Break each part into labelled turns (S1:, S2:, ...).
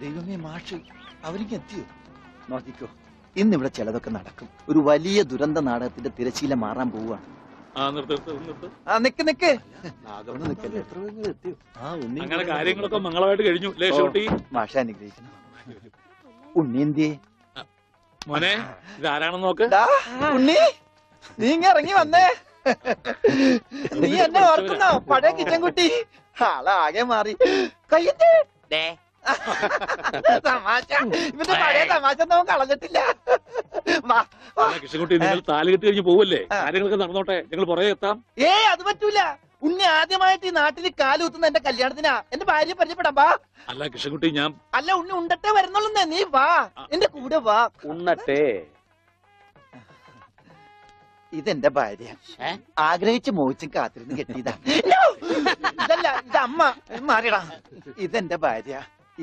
S1: ദൈവമേ മാഷ് അവരിക്ക് എത്തിയോ? നോക്കിക്കോ, ഇന്നിവിടെ ചിലതൊക്കെ നടക്കും. ഒരു വലിയ ദുരന്ത നാടകത്തിന്റെ തിരശീല മാറാൻ പോവുകയാണ്. നിക്ക്
S2: അങ്ങനെ കാര്യങ്ങളൊക്കെ മംഗളമായിട്ട് കഴിഞ്ഞു.
S1: മാഷ അനുഗ്രഹിക്കണം. ഉണ്ണി എന്തിയെ
S2: മോനെ? ഇതാരാണെന്ന് നോക്ക്.
S1: ഉണ്ണി, നീ ഇങ്ങ ഇറങ്ങി വന്നേ. നീ എന്നെ ഓർക്കുന്നോ? പഴയ കിച്ചൻ കുട്ടി ആളാകെ മാറി. കയ്യേ തമാശ, ഇവന്റെ പഴയ തമാശ ഒന്നും കളഞ്ഞിട്ടില്ല.
S2: കൃഷ്ണൻകുട്ടി, നിങ്ങൾ താലി കെട്ടി കഴിഞ്ഞ് പോവല്ലേ? കാര്യങ്ങളൊക്കെ നടന്നോട്ടെ, ഞങ്ങൾ പുറകെ എത്താം.
S1: അത് പറ്റൂല. ഉണ്ണി ആദ്യമായിട്ട് ഈ നാട്ടിൽ കാലുകുത്തുന്ന എന്റെ കല്യാണത്തിനാ. എന്റെ ഭാര്യ പരിചയപ്പെടാം, വാ.
S2: അല്ല കൃഷ്ണൻകുട്ടി, ഞാൻ
S1: അല്ല ഉണ്ണി ഉണ്ടട്ടെ വരുന്നുള്ളൂ. നീ വാ, എന്റെ കൂടെ വാ.
S2: ഉണ്ണട്ടെ.
S1: ഇതെന്റെ ഭാര്യ, ആഗ്രഹിച്ച് മോഹിച്ചും കാത്തിരുന്ന് കെട്ടിയതാ. ഇതല്ല, ഇത് അമ്മ. മാറിയടാ. ഇതെന്റെ ഭാര്യ,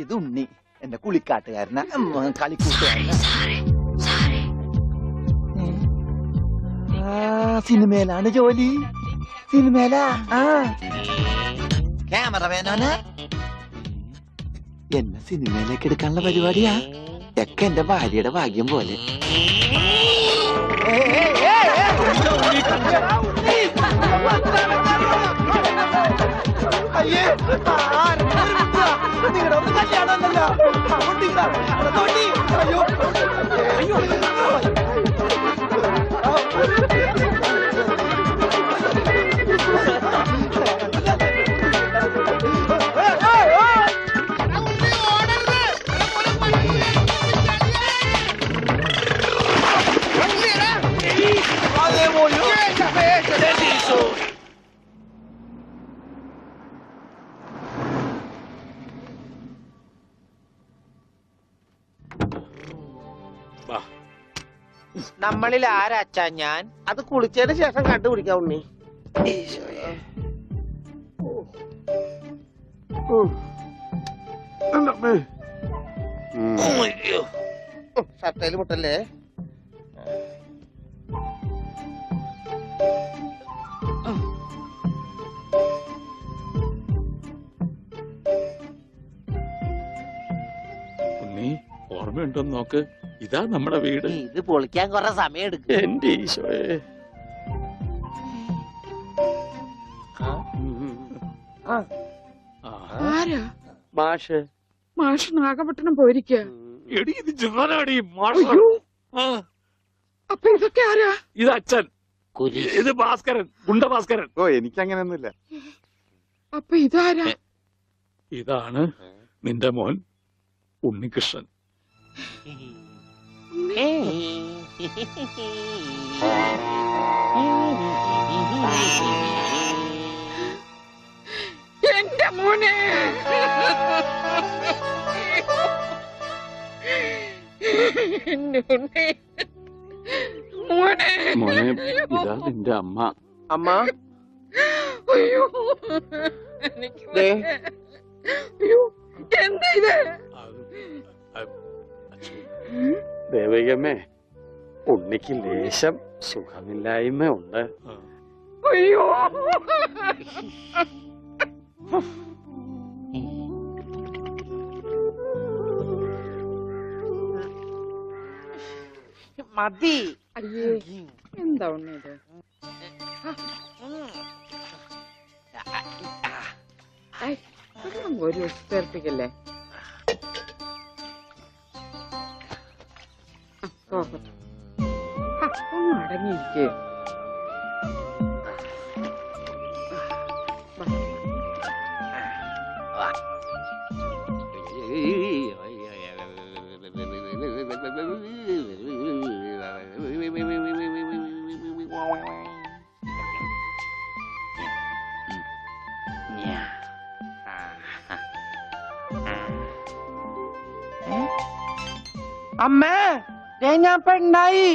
S1: ഇത് ഉണ്ണി, എന്റെ കുളിക്കാട്ടുകാരന, കളിക്കൂട്ടുകാരന. സിനിമയിലാണ് ജോലി. സിനിമയിലാ. ക്യാമറമാനാണ്. എന്നെ സിനിമയിലേക്ക് എടുക്കാനുള്ള പരിപാടിയാ. ഒക്കെ എന്റെ ഭാര്യയുടെ ഭാഗ്യം പോലെ. അയ്യേ, നിങ്ങളുടെ ഒന്ന് കല്യാണമല്ലോ. അയ്യോ അയ്യോ,
S3: നമ്മളിൽ ആരാച്ചാ ഞാൻ? അത് കുളിച്ചതിന് ശേഷം കണ്ടുപിടിക്കാം ഉണ്ണി. ഷർട്ടയില് മുട്ടല്ലേ?
S2: ഉണ്ണി, ഓർമ്മയുണ്ടോന്ന് നോക്ക്. ഇതാ നമ്മുടെ വീട്.
S3: ഇത് പൊളിക്കാൻ കുറെ സമയം എടുക്കും.
S2: എന്റെ ഈശോയെ.
S4: ആരാ?
S3: മാഷ്.
S4: മാഷ് നാഗപട്ടണം പോയിരിക്കുക.
S2: എടി, ഇത് ജാനാടി മാഷ.
S4: അപ്പൊ ഇതൊക്കെ ആരാ?
S2: ഇത് അച്ഛൻ. ഇത് ഭാസ്കരൻ, ഗുണ്ട ഭാസ്കരൻ.
S5: ഓ, എനിക്കങ്ങനെയൊന്നുമില്ല.
S4: അപ്പൊ ഇതാരാ?
S2: ഇതാണ് നിന്റെ മോൻ ഉണ്ണികൃഷ്ണൻ.
S4: എന്റെ മോനെ. മോനെ,
S2: മോനെ, ഇതാ നിന്റെ അമ്മ.
S3: അമ്മ.
S4: അയ്യോ, അയ്യോ, എന്താ ഇത്?
S6: ദേവികമ്മേ, ഉണ്ണിക്ക് ലേശം സുഖമില്ലായ്മ ഉണ്ട്.
S4: അയ്യോ,
S3: മതി.
S4: അയ്യേ, എന്താ ഉണ്ണത്? ഒരു ചേർപ്പിക്കല്ലേ. ഒന്ന് അടങ്ങിയിരിക്കേ.
S3: അമ്മേ, ഞാൻ പെണ്ണായി.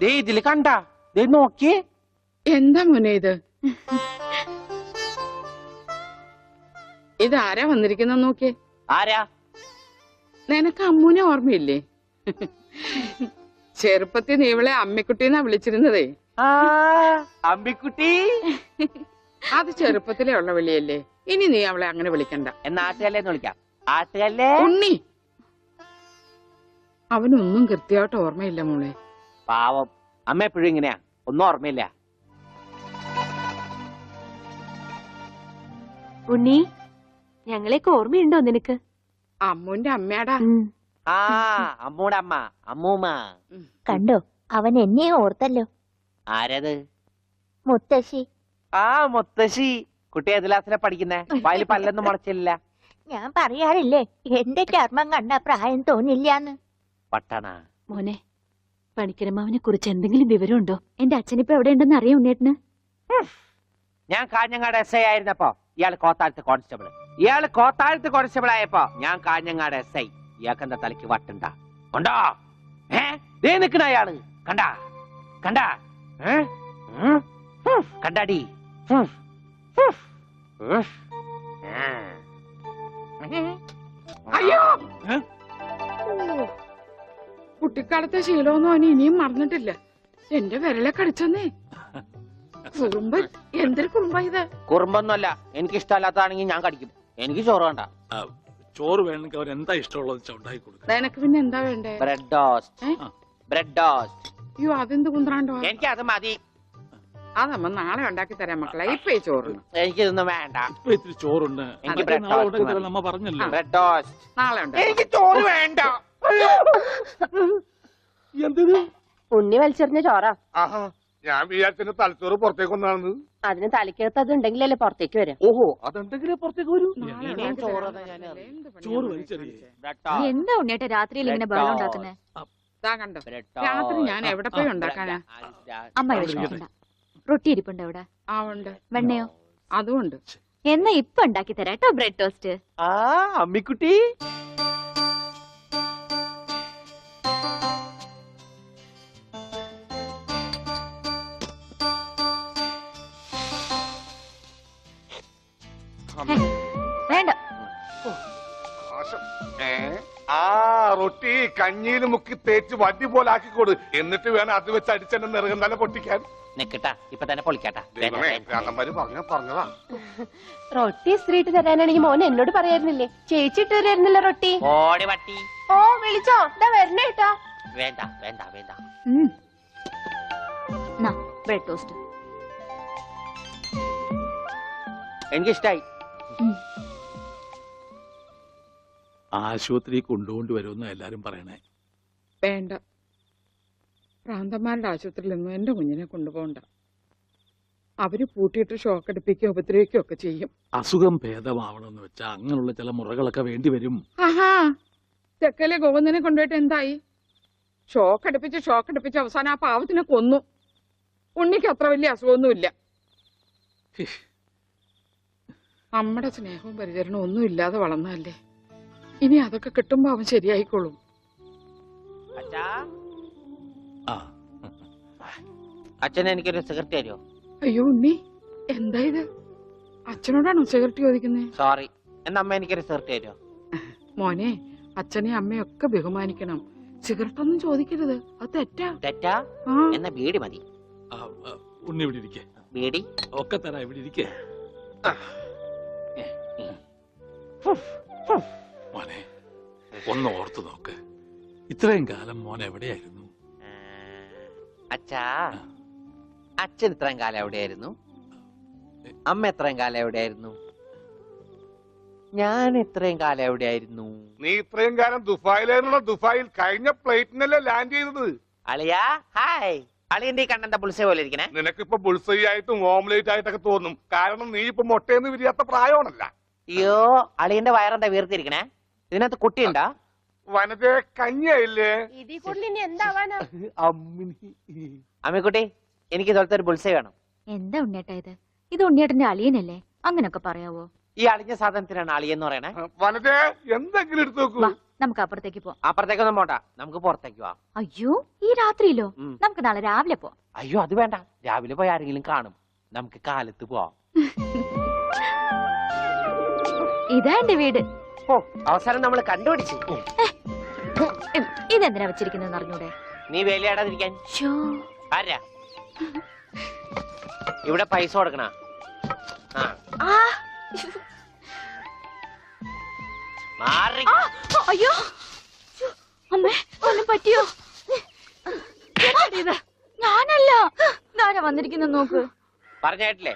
S3: ഇതില് കണ്ട, നോക്കി.
S4: എന്താ മോനെ ഇത്? ഇതാരാ വന്നിരിക്കുന്ന നോക്കിയേ.
S3: ആരാ?
S4: നിനക്ക് അമ്മൂനെ ഓർമ്മയില്ലേ? ചെറുപ്പത്തിൽ നീ ഇവളെ അമ്മിക്കുട്ടിന്നാ വിളിച്ചിരുന്നതേ.
S3: അമ്മിക്കുട്ടി.
S4: അത് ചെറുപ്പത്തിലേ ഉള്ള വിളിയല്ലേ. ഇനി നീ അവളെ അങ്ങനെ വിളിക്കണ്ട.
S3: നാട്ടുകാരേന്ന് വിളിക്കാം. ആട്ടുകല്ലേ
S4: ഉണ്ണി അവനൊന്നും കൃത്യമായിട്ട് ഓർമ്മയില്ല മോളെ.
S3: പാവം അമ്മ എപ്പോഴും ഇങ്ങനെയാ, ഒന്നും ഓർമ്മയില്ല.
S5: ഉണ്ണി, ഞങ്ങളെയൊക്കെ ഓർമ്മയുണ്ടോ നിനക്ക്?
S4: അമ്മുന്റെ അമ്മയാടാ.
S3: ആ അമ്മൂടെ അമ്മ, അമ്മൂമ്മ.
S7: കണ്ടോ, അവൻ എന്നെ ഓർത്തല്ലോ.
S3: ആരത്?
S7: മുത്തശ്ശി.
S3: ആ മുത്തശ്ശി. കുട്ടി ഏത് ക്ലാസ്സിലാ പഠിക്കുന്നേ? വായിൽ പല്ലൊന്നും മുളച്ചില്ല.
S7: ഞാൻ പറയാറില്ലേ, എന്റെ ചർമ്മം കണ്ട പ്രായം തോന്നില്ലാന്ന്.
S3: പട്ടണ
S5: മോനെ, പണിക്കരമാവിനെ കുറിച്ച് എന്തെങ്കിലും വിവരമുണ്ടോ? എന്റെ അച്ഛനിപ്പോ എവിടെ ഉണ്ടെന്ന് അറിയാം ഉണ്ണേട്ടന്?
S3: ഞാൻ കാഞ്ഞങ്ങാട് എസ് ഐ ആയിരുന്നപ്പോ ഇയാള് കോത്താഴത്ത് കോൺസ്റ്റബിൾ ആയപ്പോ ഞാൻ കാഞ്ഞങ്ങാട് എസ് ഐ. ഇയാൾക്കെന്താ തലയ്ക്ക് വട്ടുണ്ടാ ഉണ്ടോ? ദേ നിക്കണ അയാള് കണ്ടാ കണ്ടാ കണ്ടാടി.
S4: അയ്യോ, കുട്ടിക്കാലത്തെ ശീലമൊന്നും അവന് ഇനിയും മറന്നിട്ടില്ല. എന്റെ വിരലെ കടിച്ചെന്നേ. കുറുമ്പൻ, എന്തൊരു കുറുമ്പ ഇത്?
S3: കുറുമ്പൊന്നുമല്ല, എനിക്ക് ഇഷ്ടമല്ലാത്തതാണെങ്കിൽ ഞാൻ കടിക്കും. എനിക്ക് ചോറ് വേണ്ട.
S2: ചോറ് വേണമെങ്കിൽ അവർ എന്താ ഇഷ്ടമുള്ളത് ഉണ്ടാക്കി കൊടുക്കും.
S4: നിനക്ക് പിന്നെ എന്താ വേണ്ടേ?
S3: Bread toast. Bread toast.
S4: അയ്യോ, അതെന്ത് കുന്ത്രാണ്ടോ?
S3: എനിക്ക് അത് മതി.
S4: അതമ്മ നാളെ ഉണ്ടാക്കി തരാം മക്കളെ. ഇപ്പൊ ഈ ചോറ്
S3: എനിക്കിതൊന്നും വേണ്ട.
S2: ഇപ്പൊ ഇത്തിരി ചോറുണ്ട്.
S3: എനിക്ക്
S2: അതൊക്കെ നാളെ ഉണ്ടാക്കി തരാൻ നമ്മ പറഞ്ഞല്ലോ.
S3: Bread toast.
S4: നാളെ ഉണ്ടാക്കി.
S3: എനിക്ക് ചോറ് വേണ്ട.
S2: എന്തിന്?
S5: ഉണ്ണി വലിച്ചെറിഞ്ഞ ചോറാ.
S8: ആഹാ, ഞാൻ വിചാരിച്ചെന്റെ തലച്ചോറ് പുറത്തേക്ക് ഒന്നാണെന്ന്.
S5: അതിന് തലയ്ക്കകത്ത് അത് ഉണ്ടെങ്കിലല്ലേ പുറത്തേക്ക് വരാം.
S8: ഓഹോ, അതെന്തെങ്കിലും പുറത്തേക്ക് വരൂ.
S4: നാളെ
S3: ഇനിയും
S4: ഉണ്ടാക്കി
S3: ചോറ്
S4: തരാം.
S3: ഞാൻ അറിയാം.
S4: എന്ത് പണിയാ
S2: ചോറ്
S4: മോളെ
S2: വലിച്ചെറിയേ.
S4: കാണിച്ചേ?
S3: Bread toast.
S5: എന്താ ഉണ്ണിയേട്ട രാത്രിയിൽ ഇങ്ങനെ ബഹളം ഉണ്ടാക്കുന്നേ?
S4: ദാ കണ്ടോ,
S3: ബ്രെഡ്
S4: രാത്രി ഞാൻ
S3: ടോസ്റ്റ്.
S4: എവിടെ പോയി ഉണ്ടാക്കാനാ?
S5: അമ്മ വിഷമിക്കണ്ട. റൊട്ടി ഇരിപ്പുണ്ട് അവിടെ.
S4: ആ ഉണ്ട്,
S5: വെണ്ണയോ?
S4: അതും ഉണ്ട്.
S5: എന്നാ ഇപ്പൊ ഉണ്ടാക്കി തരാം കേട്ടോ ബ്രെഡ് ടോസ്റ്റ്.
S3: ആ അമ്മിക്കുട്ടി.
S5: വേണ്ട.
S8: ആ റൊട്ടി കഞ്ഞിയിൽ മുക്കി തേച്ച് വടി പോലെ ആക്കിക്കോട്. എന്നിട്ട് വേണം അത് വെച്ച് അടിച്ചെന്നെ നിറകം തന്നെ പൊട്ടിക്കാൻ.
S3: നിക്കട്ടാ, ഇപ്പൊ തന്നെ പൊളിക്കാട്ടാ.
S8: ദൈവമേ, ഭ്രാന്തന്മാര് പറഞ്ഞതാ.
S5: റൊട്ടി സ്ത്രീട്ട് തരാനാണെങ്കിൽ മോൻ എന്നോട് പറയായിരുന്നില്ലേ? ചേച്ചി ഇട്ട് തരായിരുന്നില്ല റൊട്ടി.
S3: ഓടി വട്ടി.
S5: ഓ വിളിച്ചോ, ഇതാ വരണേട്ടാ.
S3: വേണ്ട വേണ്ട വേണ്ട.
S5: ബ്രെഡ് ടോസ്റ്റ്
S3: എനിക്കിഷ്ടായി.
S2: ആശുപത്രി കൊണ്ടുകൊണ്ട് വരുമെന്ന് എല്ലാരും പറയണേ.
S4: വേണ്ട, പ്രാന്തന്മാരുടെ ആശുപത്രിയിലൊന്നും എന്റെ കുഞ്ഞിനെ കൊണ്ടുപോകണ്ട. അവര് പൂട്ടിയിട്ട് ഷോക്ക് അടിപ്പിക്കുകയോ ഉപദ്രവിക്കുകയോ ഒക്കെ ചെയ്യും.
S2: അസുഖം ഭേദമാവണമെന്ന് വെച്ചാൽ അങ്ങനെയുള്ള ചില മുറകളൊക്കെ വേണ്ടി വരും.
S4: ആഹാ, തെക്കലെ ഗോവിന്ദനെ കൊണ്ടുപോയിട്ട് എന്തായി? ഷോക്ക് അടുപ്പിച്ച് അവസാനം ആ പാവത്തിനെ കൊന്നു. ഉണ്ണിക്ക് അത്ര വലിയ അസുഖമൊന്നുമില്ല. നമ്മുടെ സ്നേഹവും പരിചരണവും ഒന്നും ഇല്ലാതെ വളർന്നതല്ലേ. ഇനി അതൊക്കെ കിട്ടുമ്പോ അവൻ ശരിയായിക്കോളും.
S3: അച്ഛാ,
S2: ആ
S3: അച്ഛനെ എനിക്കൊരു സിഗരറ്റ് തരുമോ?
S4: അയ്യോ ഉണ്ണി, എന്താ ഇത്? അച്ഛനോടാണോ സിഗരറ്റ് ചോദിക്കുന്നേ?
S3: സോറി. എന്നാ അമ്മ എനിക്കൊരു സിഗരറ്റ് തരുമോ?
S4: മോനെ, അച്ഛനെയും അമ്മയും ഒക്കെ ബഹുമാനിക്കണം. സിഗരറ്റ് ഒന്നും ചോദിക്കരുത്, അത് തെറ്റാ.
S3: തെറ്റാ?
S4: ആ,
S3: എന്നാ ബീഡി മതി.
S2: ഉണ്ണി ഇവിടെ ഇരിക്കേ.
S3: ബീഡി
S2: ഒക്കെ തരാ, ഇവിടെ ഇരിക്കേ. മോനെ, ഒന്ന് ഓർത്തു നോക്ക്. ഇത്രയും കാലം മോൻ എവിടെയായിരുന്നു?
S3: അച്ഛാ, അച്ഛൻ ഇത്രയും കാലം എവിടെയായിരുന്നു? അമ്മ എത്രയും കാലം എവിടെയായിരുന്നു? ഞാൻ ഇത്രയും കാലം എവിടെയായിരുന്നു?
S8: നീ ഇത്രയും കാലം ദുബായിലായിരുന്നുള്ള ദുബായിൽ കഴിഞ്ഞ ഫ്ലൈറ്റിനല്ലേ ലാൻഡ് ചെയ്തത്.
S3: അളിയാ ഹായ്. അളിയന്റെ ഈ കണ്ടെന്താ പുളിസ പോലെ ഇരിക്കണേ?
S8: നിനക്കിപ്പോ ബുൾസൈ ആയിട്ടും ഓംലേറ്റ് ആയിട്ടൊക്കെ തോന്നും. കാരണം നീ ഇപ്പൊ മുട്ടയെന്ന് വിരിയാത്ത പ്രായമാണല്ല.
S3: അയ്യോ, അളിയന്റെ വയറെന്താ വീർത്തിരിക്കണേ? ഇതിനകത്ത് കുട്ടിയുണ്ടാ?
S8: വനത്തെ കഞ്ഞിയായില്ലേ?
S5: ഇതിൽ കൂടുതൽ ഇനി എന്താവാനാ?
S3: അമ്മിക്കുട്ടി, എനിക്ക് ഇതുപോലത്തെ ഒരു ബുൾസൈ വേണം.
S5: എന്താ ഉണ്ണിയേട്ടാ ഇത്? ഇത് ഉണ്ണിയേട്ടന്റെ അളിയനല്ലേ? അങ്ങനൊക്കെ പറയാവോ?
S3: ഈ അളിഞ്ഞ സാധനത്തിനാണ് അളിയെന്ന് പറയണേ.
S8: വനത്തെ എന്തെങ്കിലും എടുത്തു നോക്കൂ.
S5: വാ, നമുക്ക് അപ്പുറത്തേക്ക് പോവാം.
S3: അപ്പുറത്തേക്കൊന്നും പോണ്ട, നമുക്ക് പുറത്തേക്ക് പോവാം.
S5: അയ്യോ, ഈ രാത്രിയിലോ? നമുക്ക് നാളെ രാവിലെ പോവാം.
S3: അയ്യോ, അത് വേണ്ട. രാവിലെ പോയി ആരെങ്കിലും കാണും. നമുക്ക് കാലത്ത് പോവാം.
S5: ഇതാ എന്റെ വീട്.
S3: ഓ, അവസാനം നമ്മൾ കണ്ടുപിടിച്ചു.
S5: ഇതെന്തിനാ വെച്ചിരിക്കുന്നത് അറിഞ്ഞൂടെ?
S3: നീ വേലയാടാതിരിക്കാൻ.
S5: ശോ.
S3: ആരാ ഇവിടെ പൈസ കൊടുക്കണ?
S5: ആ,
S3: മാറി
S5: അയ്യോ അമ്മേ ഒന്നും പറ്റിയോ? ഇത് ഞാനല്ല. ആരാ വന്നിരിക്കുന്ന നോക്ക്.
S3: പറഞ്ഞിട്ടില്ലേ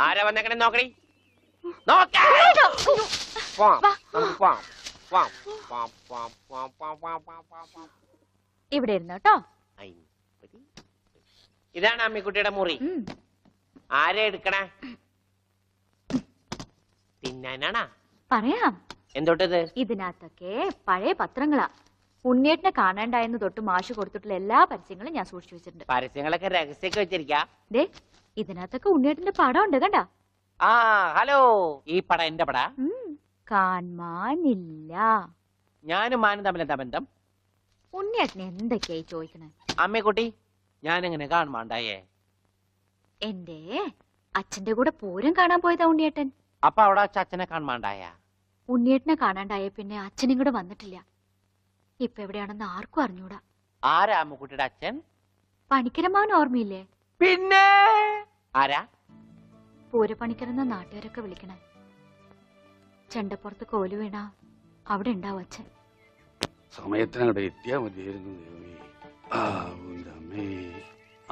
S3: ആരാ വന്നേക്കണേ നോക്കണേ. നോക്കാം
S5: ഇവിടെ ഇരുന്നു കേട്ടോ.
S3: ഇതാണ് അമ്മിക്കുട്ടിയുടെ മുറി. ആരെ എടുക്കണേ? തിന്നാനാണാ?
S5: പറയാം.
S3: എന്തോട്ടത്?
S5: ഇതിനകത്തൊക്കെ പഴയ പത്രങ്ങളാ. ഉണ്ണിയേട്ടനെ കാണാണ്ടായെന്ന് തൊട്ട് മാഷ് കൊടുത്തിട്ടുള്ള എല്ലാ പരസ്യങ്ങളും ഞാൻ സൂക്ഷിച്ചു വെച്ചിട്ടുണ്ട്.
S3: പരസ്യങ്ങളൊക്കെ രഹസ്യമൊക്കെ വെച്ചിരിക്കാ.
S5: ദേ ഇതിനകത്തൊക്കെ ഉണ്ണിയേട്ടന്റെ പടം ഉണ്ട് കണ്ടാ.
S3: ആ ഹലോ, ഈ പടം എന്റെ പടാ.
S5: കാണാനില്ല.
S3: ഞാനും മാനും തമ്മിൽ എന്താ ബന്ധം?
S5: ഉണ്ണിയേട്ടനെ എന്തൊക്കെയായി ചോദിക്കണേ?
S3: അമ്മക്കുട്ടി ഞാനെങ്ങനെ കാണുമാണ്ടായേ?
S5: എന്റെ അച്ഛന്റെ കൂടെ പൂരം കാണാൻ പോയതാ ഉണ്ണിയേട്ടൻ.
S3: അപ്പൊ അവിടെ അച്ഛനെ കാണുമാണ്ടായ?
S5: ഉണ്ണിയേട്ടനെ കാണാണ്ടായ പിന്നെ അച്ഛനും കൂടെ വന്നിട്ടില്ല. ഇപ്പൊ എവിടെയാണെന്ന് ആർക്കും അറിഞ്ഞൂടാ.
S3: ആരാ അമ്മക്കുട്ടിയുടെ അച്ഛൻ?
S5: പണിക്കരമാവൻ ഓർമ്മയില്ലേ?
S3: പിന്നെ ആരാ?
S5: പൂരപ്പണിക്കരെന്ന നാട്ടുകാരൊക്കെ വിളിക്കണേ. ചെണ്ടപ്പുറത്ത് കോല് വീണ അവിടെ ഉണ്ടാവും അച്ഛൻ.
S6: സമയത്തിനവിടെ എത്തിയാ മതിയായിരുന്നു.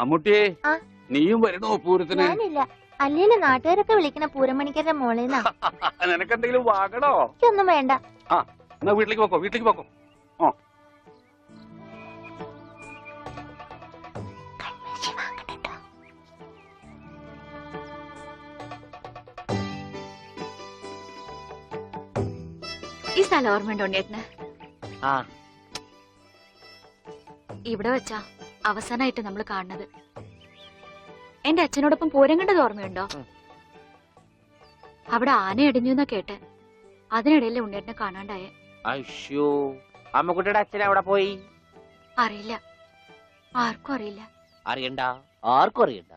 S6: അമ്മൂട്ടിയെ
S7: ആ?
S6: നീയും വരണോ പൂരത്തിന്?
S7: ഞാനില്ല. അല്ലേലും നാട്ടുകാരൊക്കെ വിളിക്കണ പൂരമണിക്കരുടെ മോളേന്നാ.
S6: നിനക്കെന്തെങ്കിലും വാങ്ങണോ?
S7: എനിക്കൊന്നും വേണ്ട.
S6: എന്നാ വീട്ടിലേക്ക് പോക്കോ, വീട്ടിലേക്ക് പോക്കോ.
S5: ഈ സ്ഥലം ഓർമ്മയുണ്ടോ ഉണ്ണിയേട്ടന്?
S3: ആ
S5: ഇവിടെ വെച്ചാ അവസാനമായിട്ട് നമ്മൾ കാണുന്നത്. എന്റെ അച്ഛനോടൊപ്പം പൂരം കണ്ടത് ഓർമ്മയുണ്ടോ? അവിടെ ആന ഇടിഞ്ഞു എന്നാ കേട്ടെ. അതിനിടയിലെ ഉണ്ണിയേട്ടനെ കാണാണ്ടായേ.
S3: അയ്യോ, അമ്മക്കുട്ടിയുടെ അച്ഛൻ അവിടെ പോയി?
S5: അറിയില്ല, ആർക്കും അറിയില്ല.
S3: അറിയണ്ട, ആർക്കും അറിയണ്ട.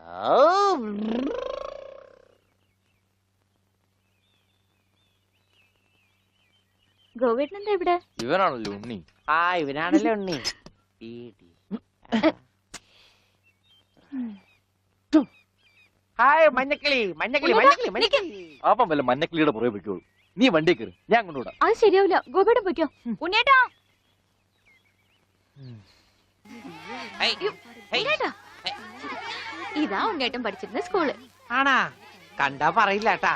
S5: ഗോവേട്ടനെന്താ ഇവിടെ?
S9: ഇവനാണല്ലോ ഉണ്ണി.
S3: ആ ഇവനാണല്ലേ ഉണ്ണി. ഹായ് മഞ്ഞക്കിളി, മഞ്ഞക്കിളി, മഞ്ഞക്കിളി, മഞ്ഞക്കിളി.
S9: അപ്പം വല്ല മഞ്ഞക്കിളിയുടെ പുറകെ വെക്കോളൂ. നീ വണ്ടി കയറി, ഞാൻ കൊണ്ടുവിടാം.
S5: അത് ശരിയാവില്ല. ഗോപേട്ടൻ പൊയ്ക്കോ. ഉണ്ണിയേട്ടാ, ഉണ്ണിയേട്ടാ. ഇതാ ഉണ്ണിയേട്ടൻ പഠിച്ചിരുന്ന സ്കൂള്.
S3: ആണാ? കണ്ടാ പറയില്ല കേട്ടാ.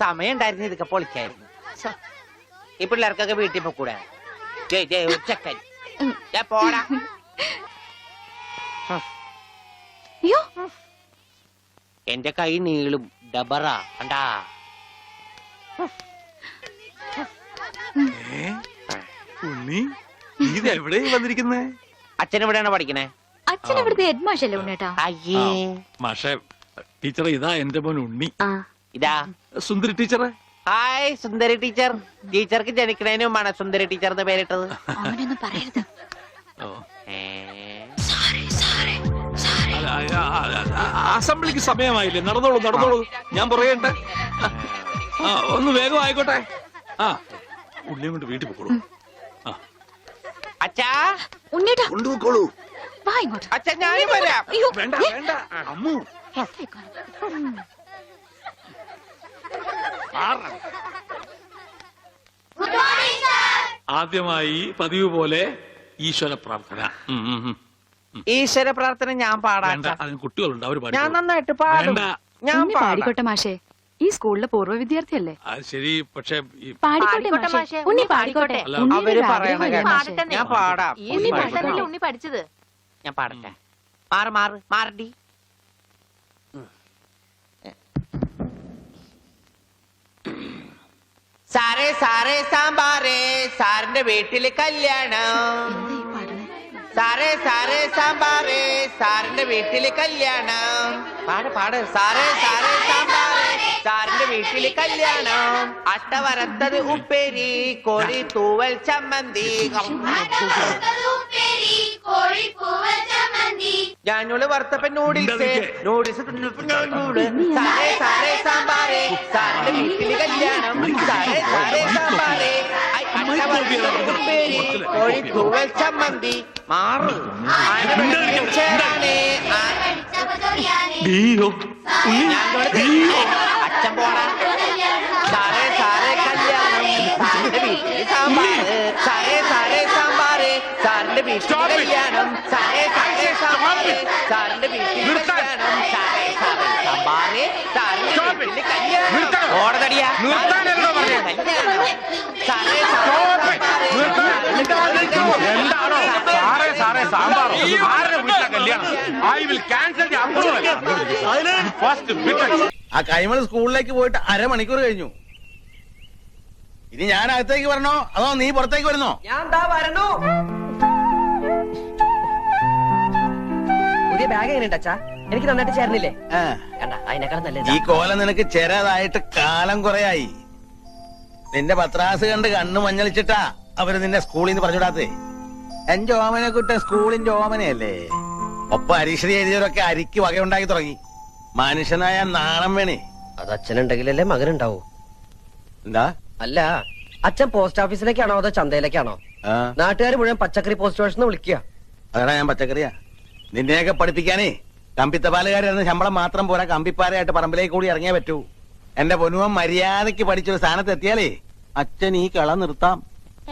S3: സമയം ഉണ്ടായിരുന്നു ഇതൊക്കെ പൊളിക്കായിരുന്നു. ഈ പിള്ളേർക്കൊക്കെ വീട്ടിൽ പോക്കൂടെ? ചെക്കൻ പോടാ.
S5: അയ്യോ,
S3: എന്റെ കൈ നീളും ഡബറ കണ്ടാ.
S2: ഉണ്ണി നീ എവിടെ വന്നിരിക്കുന്നേ?
S3: അച്ഛൻ എവിടെയാണ് പഠിക്കണേ?
S5: അച്ഛൻ ഇവിടുത്തെ ഹെഡ് മാഷല്ലേ ഉണ്ണിയേട്ടാ?
S3: അയ്യേ,
S2: മാഷേ ടീച്ചറെ, ഇതാ എന്റെ മോൻ ഉണ്ണി.
S3: ഇതാ
S2: സുന്ദരി ടീച്ചറെ.
S3: ഹായ് സുന്ദരി ടീച്ചർ. ടീച്ചർക്ക് ജനിക്കണേന് മുമ്പാണ് സുന്ദരി ടീച്ചർ എന്ന് പേരിട്ടത്.
S5: അവനൊന്നും പറയരുത്.
S2: അസംബ്ലിക്ക് സമയമായില്ലേ? നടന്നോളൂ നടന്നോളൂ, ഞാൻ പറയട്ടെ. ഒന്ന് വേഗം ആയിക്കോട്ടെ. ആ ഉള്ളിയും കൊണ്ട് വീട്ടിൽ പോക്കോളൂ.
S3: അച്ഛാ,
S5: ഉണ്ണിയേട്ടാ
S2: കൊണ്ടുപോക്കോളൂ.
S5: വാ ഇങ്ങോട്ട്.
S3: അച്ഛൻ ഞാനും വരാം.
S5: അയ്യോ,
S2: വേണ്ട വേണ്ട അമ്മു. ആദ്യമായി പതിവ് പോലെ ഈശ്വര പ്രാർത്ഥന.
S3: ഈശ്വര പ്രാർത്ഥന ഞാൻ പാടാം.
S2: വേണ്ട, അതിന് കുട്ടികളുണ്ട്, അവര്
S3: ഞാൻ
S2: പാടിക്കോളും.
S3: നന്നായിട്ട് പാടും.
S2: വേണ്ട.
S3: ഞാൻ പാടാം.
S4: പാടിക്കോട്ടെ മാഷേ, ഈ സ്കൂളിലെ പൂർവ്വ വിദ്യാർത്ഥിയല്ലേ?
S2: അത് ശരി, പക്ഷെ
S7: പാടിക്കോട്ടെ മാഷേ, ഉണ്ണി പാടിക്കോട്ടെ.
S2: അല്ല,
S3: അവര് പറയണ കേട്ടോ.
S7: പാടട്ടെ.
S3: ഞാൻ പാടാം.
S7: ഉണ്ണി പഠിച്ചതല്ലേ ഉണ്ണി പഠിച്ചത്.
S3: ഞാൻ പാടട്ടെ. മാറ് മാറ് മാറടി. സാറേ സാറേ സാമ്പാറേ, സാറിന്റെ വീട്ടില് കല്യാണം. സാറേ സാറേ സാമ്പാറേ, സാറിന്റെ വീട്ടില് കല്യാണം. പാട് പാട്. സാറേ സാറേ സാമ്പാറേ, സാറിന്റെ വീട്ടില് കല്യാണം. അട്ട വരത്തത് ഉപ്പേരി, കോഴി തൂവൽ ചമ്മന്തി. ഞാനോള് വറുത്തപ്പൻ നൂഡിൽസ്, നൂഡിൽസ് സാറേ സാറേ സാമ്പാറേ, സാറിന്റെ വീട്ടില് കല്യാണം. സാറേ സാറേ സാമ്പാറേ, അട്ട വറുത്തത് ഉപ്പേരി, കോഴി തൂവൽ ചമ്മന്തി. മാറ് അച്ഛൻ പോടാ. സാറേ സാറേ കല്യാണം, സാറിന്റെ വീട്ടില് വീട്ടിൽ
S8: Stop it.
S3: കല്യാണം സാറേ സാറേ സാറേ സാറിന്റെ വീട്ടിൽ
S8: നിർത്താൻ.
S3: കല്യാണം സാറേ സാറേ സാമ്പാറേ സാറിന്റെ
S8: Stop it.
S3: വീട്ടിൽ കല്യാണം
S8: നിർത്തണം.
S3: ഓടതടിയാ
S8: നിർത്താനല്ലോ പറഞ്ഞത്.
S3: കല്യാണം സാറേ
S8: Stop it. എന്താണോ സാറേ സാറേ സാമ്പാറോ ആരുടെ വീട്ടിലെ കല്യാണം? I will cancel the approval first വിട്ടൻസ്.
S1: ആ കൈമൾ സ്കൂളിലേക്ക് പോയിട്ട് അരമണിക്കൂർ കഴിഞ്ഞു. ഇനി ഞാൻ അകത്തേക്ക് വരണോ അതോ നീ പുറത്തേക്ക് വരുന്നോ?
S3: ഞാൻ ദാ വരണു. പുതിയ ബാഗ് എങ്ങനെയുണ്ട് അച്ഛാ? എനിക്ക് നന്നായിട്ട് ചേർന്നില്ലേ? കണ്ട അതിനേക്കാൾ നല്ലത്
S1: ഈ കോലം നിനക്ക് ചെറുതായിട്ട് കാലം കുറയായി. നിന്റെ പത്രാസ് കണ്ട് കണ്ണു മഞ്ഞളിച്ചിട്ടാ അവര് നിന്നെ സ്കൂളിൽ നിന്ന് പറഞ്ഞുവിടാത്തേ. എന്റെ ഓമനെ കുട്ടൻ സ്കൂളിന്റെ ഓമനയല്ലേ. ഒപ്പം അരീക്ഷണി എഴുതിയവരൊക്കെ അരിക്ക് വകയുണ്ടാക്കി തുടങ്ങി. മനുഷ്യനായ നാണം വേണേ.
S3: അത് അച്ഛനുണ്ടെങ്കിലല്ലേ മകനുണ്ടാവൂ.
S1: എന്താ?
S3: അല്ല അച്ഛൻ പോസ്റ്റ് ഓഫീസിലേക്കാണോ അതോ ചന്തയിലേക്കാണോ? നാട്ടുകാർ മുഴുവൻ പച്ചക്കറി പോസ്റ്റ് ഓഫീസിൽ നിന്ന് വിളിക്കുക.
S1: അതാ ഞാൻ പച്ചക്കറിയാ. നിന്നെയൊക്കെ പഠിപ്പിക്കാനേ കമ്പിത്തപാലുകാരെന്ന് ശമ്പളം മാത്രം പോരാ, കമ്പിപ്പാരയായിട്ട് പറമ്പിലേക്ക് കൂടി ഇറങ്ങിയേ പറ്റൂ. എന്റെ പൊന്നുവൻ മര്യാദയ്ക്ക് പഠിച്ചൊരു സ്ഥാനത്ത് എത്തിയാലേ അച്ഛൻ ഈ കള നിർത്താം.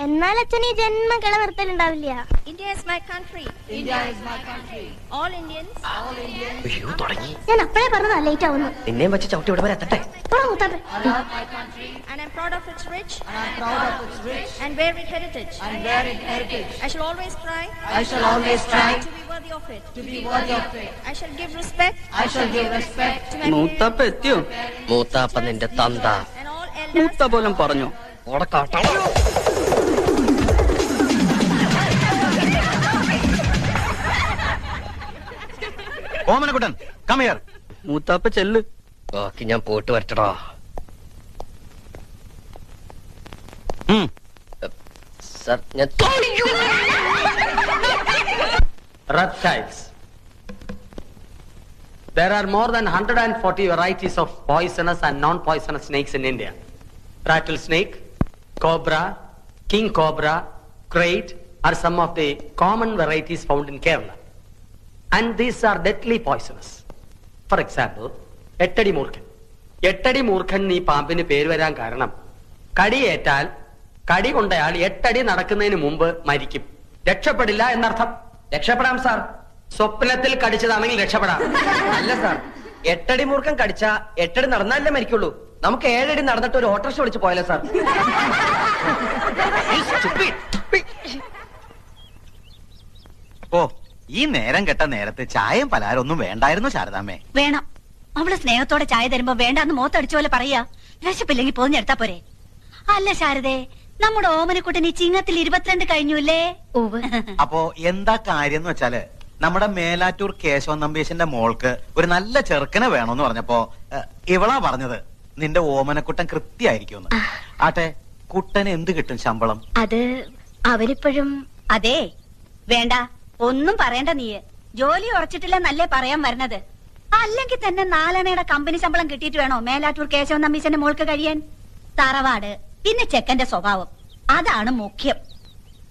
S7: എന്നാൽ അച്ഛൻ ഈ ജന്മ കള നിർത്തലുണ്ടാവില്ല.
S5: India is my country. India is my country. All Indians. All Indians.
S3: അയ്യോ തുടങ്ങി.
S7: ഞാൻ അപ്പഴേ പറഞ്ഞതാ ലേറ്റ് ആവുന്നു.
S3: നിന്നെയും വെച്ച് ചവിട്ടി ഇവിടെ വരെ എത്തട്ടെ.
S5: And I'm proud of its rich. And I'm proud of its rich. And varied heritage. And varied heritage. I shall always try. I shall always try. To be worthy of it. To be worthy of it. I shall give respect. I shall give respect. To my
S3: മൂത്താപ്പ എത്തിയോ? മൂത്താപ്പ നിന്റെ തന്ത.
S5: and all elders.
S3: മൂത്ത പോലും പറഞ്ഞു. ഓടക്കാട്ടോ.
S1: Omanakuttan come here.
S3: മൂത്താപ്പ ചെല്ല്. ബാക്കി ഞാൻ പോയിട്ട് വരട്ടടാ. സർ ഞാൻ
S10: Reptiles. There are more than 140 varieties of poisonous and non-poisonous snakes in India. Rattlesnake, cobra, king cobra, crate are some of the common varieties found in Kerala. And these are deadly poisonous. For example, എട്ടടി മൂർഖൻ. എട്ടടി മൂർഖൻ ഈ പാമ്പിന് പേര് വരാൻ കാരണം കടിയേറ്റാൽ കടി കൊണ്ടയാൾ 8 അടി നടക്കുന്നതിന് മുമ്പ് മരിക്കും. രക്ഷപ്പെടില്ല എന്നർത്ഥം. രക്ഷപ്പെടാം സാർ. സ്വപ്നത്തിൽ കടിച്ചതാണെങ്കിൽ രക്ഷപ്പെടാം.
S3: അല്ല സാർ, 8 അടി മൂർഖൻ കടിച്ച 8 അടി നടന്നാലേ മരിക്കുള്ളൂ. നമുക്ക് 7 അടി നടന്നിട്ട് ഒരു ഓട്ടോറിക്ഷ വിളിച്ച് പോയാലോ സാർ?
S1: ഓ, ഈ നേരം കെട്ട നേരത്തെ ചായയും പലഹാരം ഒന്നും വേണ്ടായിരുന്നു ശാരദാമ്മേ.
S7: വേണം. അവള് സ്നേഹത്തോടെ ചായ തരുമ്പോ വേണ്ടാന്ന് മോത്തടിച്ച പോലെ പറയാ. വിശപ്പില്ലെങ്കിൽ പോഞ്ഞെടുത്താ പോരെ. അല്ല ശാരദേ, നമ്മുടെ ഓമനക്കുട്ടൻ ഈ ചിങ്ങത്തിൽ 22 കഴിഞ്ഞുല്ലേ?
S1: അപ്പോ എന്താ കാര്യം എന്ന് വെച്ചാല് നമ്മുടെ മേലാറ്റൂർ കേശവൻ നമ്പീശന്റെ മോൾക്ക് ഒരു നല്ല ചെറുക്കനെ വേണമെന്ന് പറഞ്ഞപ്പോ ഇവളാ പറഞ്ഞത് നിന്റെ ഓമനക്കുട്ടൻ കൃത്യായിരിക്കും. ആട്ടെ, കുട്ടന് എന്ത് കിട്ടും ശമ്പളം?
S7: അത് അവരിപ്പോഴും അതെ വേണ്ട, ഒന്നും പറയണ്ട. നീ ജോലി ഉറച്ചിട്ടില്ല നല്ലേ പറയാൻ വരുന്നത്. അല്ലെങ്കിൽ തന്നെ 4 അണയുടെ കമ്പനി ശമ്പളം കിട്ടിയിട്ട് വേണോ മേലാറ്റൂർ കേശവൻ നമ്പീശന്റെ മോൾക്ക് കഴിയാൻ? തറവാട്, പിന്നെ ചെക്കന്റെ സ്വഭാവം, അതാണ് മുഖ്യം.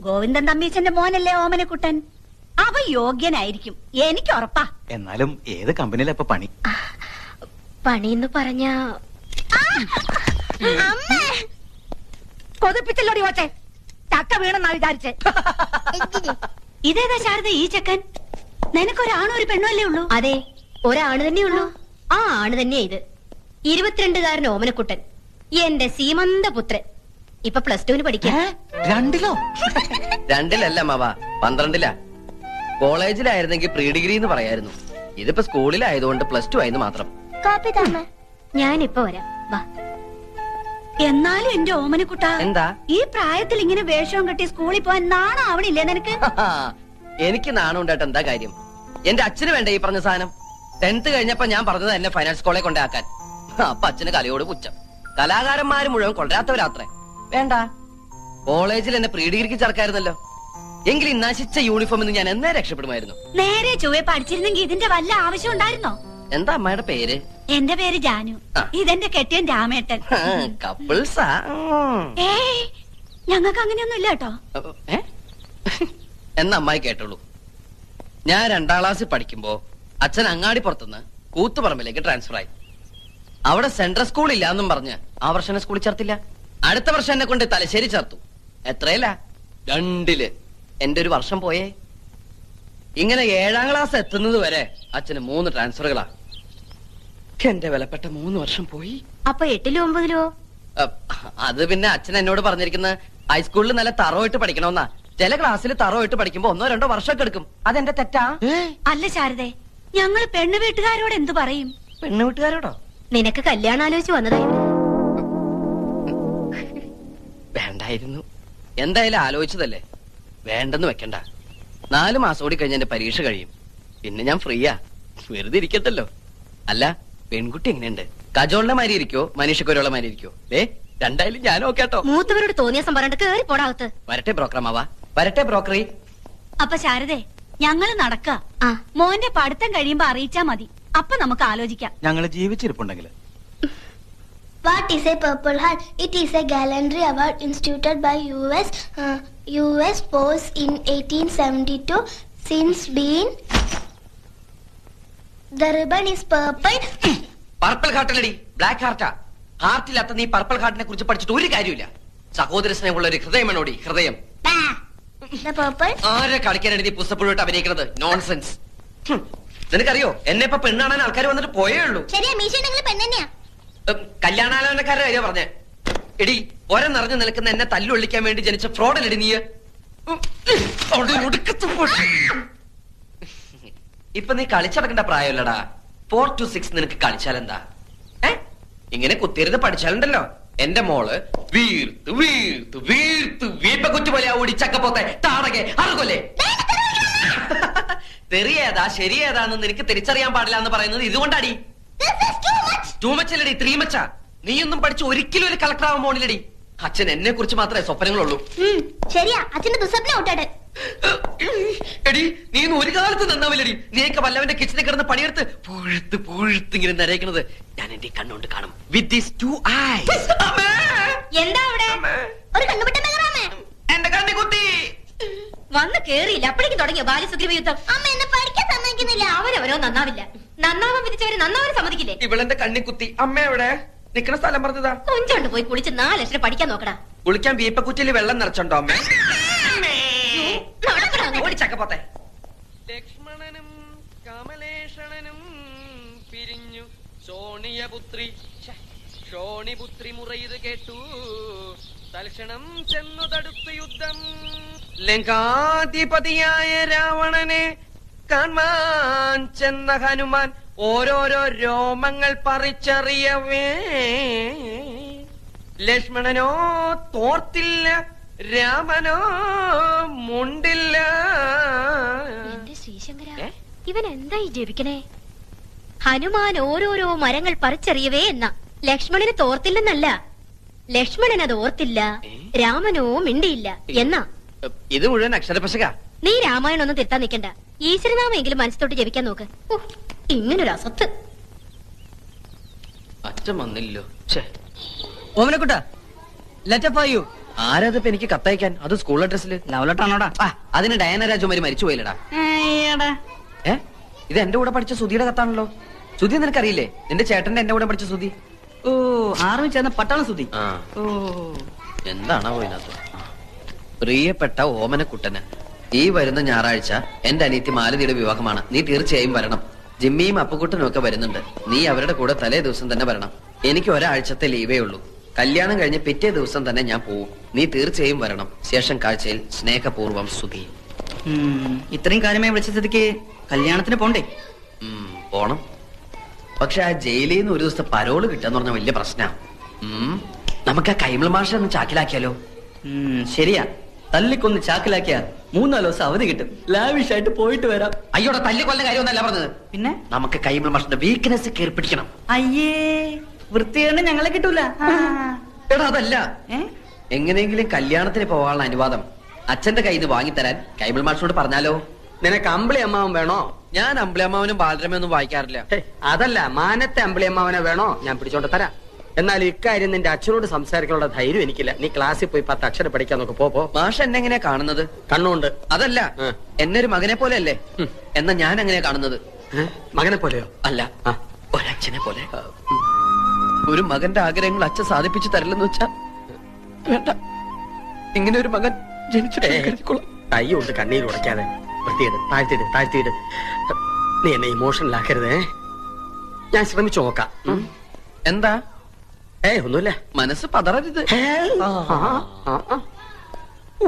S7: ഗോവിന്ദൻ തമ്പീശന്റെ മോനല്ലേ ഓമനക്കുട്ടൻ? അവ യോഗ്യനായിരിക്കും, എനിക്ക് ഉറപ്പാ.
S1: എന്നാലും ഏത് കമ്പനിയിലെ ഇപ്പൊ പണി?
S7: പണിന്ന് പറഞ്ഞ
S5: കൊതിപ്പിച്ചല്ലോടി ഓച്ചെ. ചക്ക വീണെന്നാ വിചാരിച്ചേ.
S7: ഇതേതാ ശാരദ ഈ ചെക്കൻ? നിനക്കൊരാണോ ഒരു പെണ്ണോ അല്ലേ ഉള്ളൂ? അതെ, ഒരാണ് തന്നെ ഉള്ളൂ. ആ ആണ് തന്നെയാ ഇത്. 22-കാരൻ ഓമനക്കുട്ടൻ, എന്റെ സീമന്ത പുത്രൻ. ഇപ്പൊ +2 പഠിക്കാം.
S1: 2-ലോ?
S3: 2-ലല്ല മാവ, 12-ലാ. കോളേജിലായിരുന്നെങ്കിൽ പ്രീ ഡിഗ്രി എന്ന് പറയായിരുന്നു. ഇതിപ്പോ സ്കൂളിലായതുകൊണ്ട് +2 ആയെന്ന് മാത്രം.
S7: കാപ്പി താമ. ഞാനിപ്പോ വരാം, വാ. എന്നാലും എന്റെ ഓമനക്കുട്ട,
S3: എന്താ
S7: ഈ പ്രായത്തിൽ ഇങ്ങനെ വേഷവും കെട്ടി സ്കൂളിൽ പോവാൻ നാണം ആവണില്ലേ നിനക്ക്?
S3: എനിക്ക് നാണം ഉണ്ടായിട്ട് എന്താ കാര്യം? എന്റെ അച്ഛന് വേണ്ട ഈ പറഞ്ഞ സാധനം. 10th കഴിഞ്ഞപ്പോ ഞാൻ പറഞ്ഞത് എന്നെ ഫൈനാൻസ് കോളേജ് കൊണ്ടാക്കാൻ. അപ്പൊ അച്ഛന് കലയോട് പുച്ഛം. കലാകാരന്മാര് മുഴുവൻ കൊണ്ടുവരാത്തവരാത്രേ. വേണ്ട, കോളേജിൽ എന്നെ പ്രീ ഡിഗ്രിക്ക് ചേർക്കായിരുന്നല്ലോ. എങ്കിൽ ഈ നശിച്ച യൂണിഫോമിൽ നിന്ന് ഞാൻ എന്നേ രക്ഷപ്പെടുമായിരുന്നു.
S7: നേരെ ചൊവ്വെ പഠിച്ചിരുന്നെങ്കിൽ ഇതിന്റെ വല്ല ആവശ്യം ഉണ്ടായിരുന്നോ?
S3: എന്താ അമ്മയുടെ പേര്?
S7: എന്റെ പേര് ജാനു. ഇതെന്റെ കെട്ടിയൻ രാമേട്ടൻ.
S3: കപ്പിൾസാ?
S7: ഏയ്, ഞങ്ങൾക്ക് അങ്ങനെയൊന്നും ഇല്ല കേട്ടോ.
S3: എന്നാ അമ്മായി കേട്ടോളൂ. ഞാൻ 2ാം ക്ലാസ്സിൽ പഠിക്കുമ്പോ അച്ഛൻ അങ്ങാടിപ്പുറത്തുനിന്ന് കൂത്തുപറമ്പിലേക്ക് ട്രാൻസ്ഫർ ആയി. അവിടെ സെൻട്രൽ സ്കൂൾ ഇല്ല എന്നും പറഞ്ഞ് ആ വർഷം എന്നെ സ്കൂളിൽ ചേർത്തില്ല. അടുത്ത വർഷം എന്നെ കൊണ്ട് തലശ്ശേരി ചേർത്തു. എത്രയില്ല? 2-ല്. എന്റെ ഒരു വർഷം പോയേ. ഇങ്ങനെ 7ാം ക്ലാസ് എത്തുന്നത് വരെ അച്ഛന് 3 ട്രാൻസ്ഫറുകളാ. എന്റെ വിലപ്പെട്ട 3 വർഷം പോയി.
S7: അപ്പൊ 8ലോ 9ലോ?
S3: അത് പിന്നെ അച്ഛൻ എന്നോട് പറഞ്ഞിരിക്കുന്ന ഹൈസ്കൂളിൽ നല്ല തറവായിട്ട് പഠിക്കണമെന്നാ. ചില ക്ലാസ്സിൽ തറവായിട്ട് പഠിക്കുമ്പോ 1-2 വർഷമൊക്കെ എടുക്കും. അതെന്റെ തെറ്റാ?
S7: അല്ല ശാരദേ, ഞങ്ങള് പെണ്ണു വീട്ടുകാരോട് എന്തു പറയും?
S3: പെണ്ണു വീട്ടുകാരോടോ?
S7: നിനക്ക് കല്യാണം ആലോചിച്ച് വന്നതായിരുന്നു.
S3: വേണ്ടായിരുന്നു. എന്തായാലും ആലോചിച്ചതല്ലേ, വേണ്ടെന്ന് വെക്കണ്ട. 4 മാസം കൂടി കഴിഞ്ഞ എന്റെ പരീക്ഷ കഴിയും. പിന്നെ ഞാൻ ഫ്രീയാ, വെറുതെ ഇരിക്കട്ടല്ലോ. അല്ല, പെൺകുട്ടി എങ്ങനെയുണ്ട്? കജോളിന്റെ മാതിരി ഇരിക്കോ മനീഷക്കൊരുള്ള മാതിരി ഇരിക്കോ? രണ്ടായാലും ഞാനും കേട്ടോ.
S7: മൂത്തവരോട് തോന്നിയ പറഞ്ഞിട്ട് കേറി പോടാകത്ത്.
S3: വരട്ടെ ബ്രോക്കറമാവാ, വരട്ടെ ബ്രോക്കറി.
S7: അപ്പൊ ശാരദേ, ഞങ്ങള് നടക്ക. മോന്റെ പഠിത്തം കഴിയുമ്പോ അറിയിച്ചാ മതി. അപ്പൊ നമുക്ക് ആലോചിക്കാം.
S1: ഞങ്ങള് ജീവിച്ചിരിപ്പുണ്ടെങ്കിൽ.
S11: What is a Purple Heart? It is a gallantry award instituted by US Force in 1872. Since been, the ribbon is purple.
S3: Purple ഹാർട്ടല്ലടി, ബ്ലാക്ക് ഹാർട്ടാ. ഹാർട്ടില്ലാത്ത നീ പർപ്പിൾ ഹാർട്ടിനെ കുറിച്ച് പഠിച്ചിട്ട് ഒരു കാര്യമില്ല. സഹോദര സ്നേഹമുള്ള ഒരു ഹൃദയമാണോടി ഹൃദയം.
S11: The purple.
S3: ആരെ കളിക്കാനാണ് നീ പുസ്തകപ്പുഴോട്ട് അഭിനയിക്കുന്നത്? നോൺസെൻസ്. നിനക്കറിയോ, എന്നെ ഇപ്പൊ പെണ്ണാണാൻ ആൾക്കാർ വന്നിട്ട് പോയേ ഉള്ളൂ.
S11: ശരിയാ, മീശ പെണ്ണ് തന്നെയാ.
S3: കല്യാണാലോചനക്കാരുടെ കാര്യം പറഞ്ഞേ. എടി, ഒര നിറഞ്ഞു നിൽക്കുന്ന എന്നെ തല്ലുള്ളിക്കാൻ വേണ്ടി ജനിച്ച ഫ്രോഡല്ലടി നീ. ഇപ്പൊ നീ കളിച്ചടക്കേണ്ട പ്രായമല്ലടാ. 4 to 6 നിനക്ക് കളിച്ചാലെന്താ? ഇങ്ങനെ കുത്തിയിരുന്ന് പഠിച്ചാലുണ്ടല്ലോ എന്റെ മോള് വീർത്ത് വീർത്ത് വീർത്ത് വീപ്പക്കുറ്റി പോലെ ഓടി ചക്കപ്പോത്തെ താടകെ അറുകൊല്ലേ. തെറിയേതാ ശരിയേതാന്ന് നിനക്ക് തിരിച്ചറിയാൻ പാടില്ല എന്ന് പറയുന്നത് ഇതുകൊണ്ടാടി. ടൂ മച്ചല്ലടി, 3 മച്ച. നീയൊന്നും പഠിച്ച് ഒരിക്കലും ഒരു കളക്ടർ ആവാൻ പോണില്ലടി. അച്ഛൻ എന്നെ കുറിച്ച് മാത്രമേ സ്വപ്നങ്ങളുള്ളൂ.
S11: ശരിയാ, അച്ഛന്റെ ദുസ്വപ്നം ഔട്ടാട്ടെ.
S3: എടി, നീ ഒരു കാലത്ത് നന്നാവില്ലടി. നീയൊക്കെ വല്ലവന്റെ കിച്ചണിൽ കിടന്ന് പണിയെടുത്ത് പുഴുത്ത് പുഴുത്ത് ഇങ്ങനെ നരയിക്കുന്നത് ഞാൻ എന്റെ കണ്ണുകൊണ്ട് കാണും. With these 2 eyes.
S7: എന്താ അവിടെ?
S11: ഒരു കണ്ണുപെട്ടെന്ന്
S3: എന്റെ കണ്ണി കുത്തി
S7: വന്ന് കേറിയില്ല, അപ്പോഴേക്കും തുടങ്ങിയോ ബാല്യസുഗ്രീവ യുദ്ധം.
S11: അമ്മ എന്നെ പഠിക്കാൻ സമ്മതിക്കുന്നില്ല.
S7: അവരവരോ നന്നാവില്ല. നന്നാവാൻ വിധിച്ചവര് നന്നാവാൻ സമ്മതിക്കില്ലേ?
S3: ഇവളെന്റെ കണ്ണി കുത്തി. അമ്മ എവിടെ? നിക്കണ സ്ഥലം പറഞ്ഞതാ.
S7: കൊഞ്ചോണ്ട് പോയി കുളിച്ച് 4 ലക്ഷം പഠിക്കാൻ നോക്കടാ.
S3: കുളിക്കാൻ വീപ്പക്കുറ്റിയിൽ വെള്ളം നിറച്ചുണ്ടോ അമ്മ? ഓടിച്ചക്കപ്പോത്തെ. ലക്ഷ്മണനും കമലേഷണനും പിരിഞ്ഞു ശോണിയപുത്രി ശോണിപുത്രി മുറയത് കേട്ടു. തൽക്ഷണം ചെന്നു തടുത്തു യുദ്ധം. ലങ്കാധിപതിയായ രാവണനെ കാണാൻ ചെന്ന ഹനുമാൻ ഓരോരോ രോമങ്ങൾ പറിച്ചറിയവേ. ലക്ഷ്മണനോ തോർത്തില്ല, രാമനോ മുണ്ടില്ല.
S7: എന്റെ ശ്രീശങ്കര, ഇവൻ എന്തായി ജപിക്കണേ? ഹനുമാൻ ഓരോരോ മരങ്ങൾ പറിച്ചെറിയവേ എന്ന. ലക്ഷ്മണന് തോർത്തില്ലെന്നല്ല, ലക്ഷ്മണൻ അത് ഓർത്തില്ല, രാമനോ മിണ്ടിയില്ല എന്നാ.
S3: ഇത് മുഴുവൻ അക്ഷരപശക.
S7: നീ രാമായണം ഒന്നും തിരുത്താൻ നിൽക്കണ്ട. ഈശ്വരനാമെങ്കിലും മനസ്സിലോട്ട് ജപിക്കാൻ നോക്ക്. ഇങ്ങനൊരു അസത്ത്.
S3: അച്ഛൻ വന്നില്ലോ.
S10: ഓമനക്കുട്ട, ലെറ്റർ ഫോർ യു.
S3: ആരാതിപ്പോ എനിക്ക് കത്തയക്കാൻ? അത് സ്കൂൾ അഡ്രസ്സില്.
S10: ലവ് ലെറ്റർ ആണോടാ?
S3: അതിന് ഡയന രാജകുമാരി മരിച്ചു പോയില്ലടാ. ഇത് എന്റെ കൂടെ പഠിച്ച സുധിയുടെ കത്താണല്ലോ. സുധി നിനക്കറിയില്ലേ? നിന്റെ ചേട്ടന്റെ എന്റെ കൂടെ പഠിച്ച സുധി.
S10: ഓ, ആർമി ചേർന്ന പട്ടാള സുധി.
S3: ഓ, എന്താണോ ഇതിനകത്ത്? പ്രിയപ്പെട്ട ഓമനക്കുട്ടന്, ഈ വരുന്ന ഞായറാഴ്ച എന്റെ അനിയത്തി മാലതിയുടെ വിവാഹമാണ്. നീ തീർച്ചയായും വരണം. ജിമ്മിയും അപ്പുക്കുട്ടനും ഒക്കെ വരുന്നുണ്ട്. നീ അവരുടെ കൂടെ തലേ ദിവസം തന്നെ വരണം. എനിക്ക് ഒരാഴ്ചത്തെ ലീവേ ഉള്ളൂ. കല്യാണം കഴിഞ്ഞ് പിറ്റേ ദിവസം തന്നെ ഞാൻ പോവും. നീ തീർച്ചയായും വരണം. ശേഷം കാഴ്ചയിൽ സ്നേഹപൂർവം സുധി.
S10: ഇത്രയും കാര്യമായി വിളിച്ച സ്ഥിതിക്ക് കല്യാണത്തിന് പോണ്ടേ?
S3: പോണം. പക്ഷെ ആ ജയിലിൽ നിന്ന് ഒരു ദിവസത്തെ പരോള് കിട്ടാന്ന് പറഞ്ഞ വലിയ പ്രശ്നാ. നമുക്ക് ആ കൈമൾ മാഷ ഒന്ന് ചാക്കിലാക്കിയാലോ?
S10: ശരിയാ, തല്ലിക്കൊന്ന് ചാക്കിലാക്കിയാ 3-4 ദിവസം അവധി കിട്ടും. ലാവിഷ് ആയിട്ട് പോയിട്ട് വരാം.
S3: അയ്യോടെ തല്ലിക്കൊല്ല കാര്യമൊന്നല്ല പറഞ്ഞത്.
S10: പിന്നെ
S3: നമുക്ക് കൈമൾ മാഷിന്റെ വീക്ക്നെസ് കയറി പിടിക്കണം.
S10: അയ്യേ, വൃത്തികേട് ഞങ്ങളെ കിട്ടൂല.
S3: എടാ അതല്ല, എങ്ങനെയെങ്കിലും കല്യാണത്തിന് പോകാനുള്ള അനുവാദം അച്ഛന്റെ കയ്യിൽ നിന്ന് വാങ്ങിത്തരാൻ കൈമൾ മാഷിനോട് പറഞ്ഞാലോ?
S10: നിനക്ക് അമ്പിളി അമ്മാവൻ വേണോ?
S3: ഞാൻ അമ്പിളിയമ്മാവനും ബാലരമയൊന്നും വായിക്കാറില്ല.
S10: അതല്ല, മാനത്തെ അമ്പിളി അമ്മാവനെ വേണോ? ഞാൻ പിടിച്ചോണ്ട് തരാം. എന്നാൽ ഇക്കാര്യം നിന്റെ അച്ഛനോട് സംസാരിക്കാനുള്ള ധൈര്യം എനിക്കില്ല. നീ ക്ലാസ്സിൽ പോയി 10 അക്ഷരം പഠിക്കാൻ നോക്ക്. പോ.
S3: മാഷ് എന്നെ എങ്ങനെയാ കാണുന്നത്?
S10: കണ്ണുണ്ട്.
S3: അതല്ല, എന്നെ ഒരു മകനെ പോലെ അല്ലേ? എന്നാ ഞാൻ എങ്ങനെയാ കാണുന്നത്?
S10: മകനെ പോലെയോ?
S3: അല്ല, ഒരച്ഛനെ പോലെ. ഒരു മകന്റെ ആഗ്രഹങ്ങൾ അച്ഛൻ സാധിപ്പിച്ചു തരില്ലെന്ന് വെച്ചാ വേണ്ട. ഇങ്ങനെ ഒരു മകൻ ജനിച്ചിട്ട്
S10: കൈ കൊണ്ട് കണ്ണീര് ഉടയ്ക്കാതെ വൃത്തിയിട്, താഴ്ത്തിയിട്. നീ എന്നെ ഇമോഷണൽ ആക്കരുതേ. ഞാൻ ശ്രമിച്ചു നോക്കാം.
S3: എന്താ?
S10: ഒന്നുമില്ല.
S3: മനസ്സ് പതറരുത്.